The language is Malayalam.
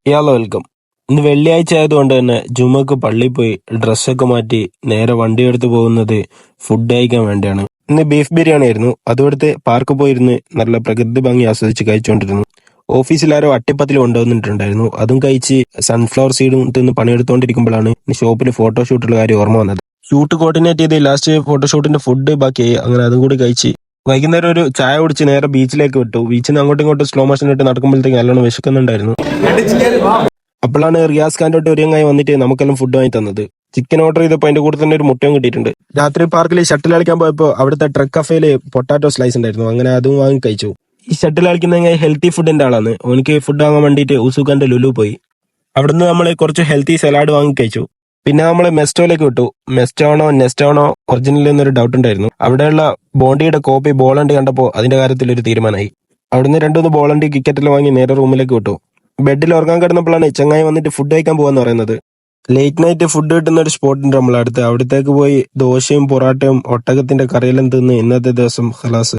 വെൽക്കം. ഇന്ന് വെള്ളിയാഴ്ച ആയതുകൊണ്ട് തന്നെ ജുമക്ക് പള്ളിയിൽ പോയി ഡ്രസ്സൊക്കെ മാറ്റി നേരെ വണ്ടി എടുത്ത് പോകുന്നത് ഫുഡ് കഴിക്കാൻ വേണ്ടിയാണ്. ഇന്ന് ബീഫ് ബിരിയാണി ആയിരുന്നു. അതുകൊടുത്ത് പാർക്ക് പോയിരുന്ന് നല്ല പ്രകൃതി ഭംഗി ആസ്വദിച്ച് കഴിച്ചുകൊണ്ടിരുന്നു. ഓഫീസിലാരോ അട്ടിപ്പത്തിൽ കൊണ്ടുവന്നിട്ടുണ്ടായിരുന്നു. അതും കഴിച്ച് സൺഫ്ലവർ സീഡും തിന്ന് പണിയെടുത്തുകൊണ്ടിരിക്കുമ്പോഴാണ് ഷോപ്പിൽ ഫോട്ടോഷൂട്ടുള്ള കാര്യം ഓർമ്മ വന്നത്. ഷൂട്ട് കോർഡിനേറ്റ് ചെയ്ത് ലാസ്റ്റ് ഫോട്ടോഷൂട്ടിന്റെ ഫുഡ് ബാക്കിയായി. അങ്ങനെ അതും കൂടി കഴിച്ച് വൈകുന്നേരം ഒരു ചായ കുടിച്ച് നേരെ ബീച്ചിലേക്ക് വിട്ടു. ബീച്ചിൽ നിന്ന് അങ്ങോട്ടും ഇങ്ങോട്ടും സ്ലോ മോഷൻ ഇട്ട് നടക്കുമ്പോഴത്തേക്ക് നല്ലോണം വിശക്കുന്നുണ്ടായിരുന്നു. അപ്പോഴാണ് റിയാസ് ഖാൻ്റെ തൊട്ട് ഒരിയങ്ങായി വന്നിട്ട് നമുക്കെല്ലാം ഫുഡ് വാങ്ങി തന്നത്. ചിക്കൻ ഓർഡർ ചെയ്തപ്പോൾ അതിന്റെ കൂടെ തന്നെ ഒരു മുട്ടയും കിട്ടിയിട്ടുണ്ട്. രാത്രി പാർക്കിൽ ഷട്ടിൽ കളിക്കാൻ പോയപ്പോൾ അവിടുത്തെ ട്രക്ക് കഫേയിൽ പൊട്ടാറ്റോ സ്ലൈസ് ഉണ്ടായിരുന്നു. അങ്ങനെ അതും വാങ്ങി കഴിച്ചു. ഈ ഷട്ടിൽ കളിക്കുന്ന ഹെൽത്തി ഫുഡിന്റെ ആളാണ്. എനിക്ക് ഫുഡ് വാങ്ങാൻ വേണ്ടിയിട്ട് ഉസുഖാന്റെ ലുലു പോയി. അവിടുന്ന് നമ്മൾ കുറച്ച് ഹെൽത്തി സലാഡ് വാങ്ങി കഴിച്ചു. പിന്നെ നമ്മൾ മെസ്റ്റോയിലേക്ക് വിട്ടു. മെസ്റ്റാണോ നെസ്റ്റാണോ ഒറിജിനൽ എന്നൊരു ഡൗട്ട് ഉണ്ടായിരുന്നു. അവിടെയുള്ള ബോണ്ടിയുടെ കോപ്പി ബോളണ്ട് കണ്ടപ്പോൾ അതിന്റെ കാര്യത്തിൽ ഒരു തീരുമാനമായി. അവിടുന്ന് രണ്ടുമൂന്ന് ബോളണ്ട് ക്രിക്കറ്റെല്ലാം വാങ്ങി നേരെ റൂമിലേക്ക് വിട്ടു. ബെഡിൽ ഉറങ്ങാൻ കിടന്നപ്പോഴാണ് ചങ്ങായി വന്നിട്ട് ഫുഡ് കഴിക്കാൻ പോകാന്ന് പറയുന്നത്. ലേറ്റ് നൈറ്റ് ഫുഡ് കിട്ടുന്ന ഒരു സ്പോട്ടുണ്ട് നമ്മളടുത്ത്. അവിടത്തേക്ക് പോയി ദോശയും പൊറാട്ടയും ഒട്ടകത്തിന്റെ കറിയെല്ലാം തിന്ന് ഇന്നത്തെ ദിവസം ഖലാസ്.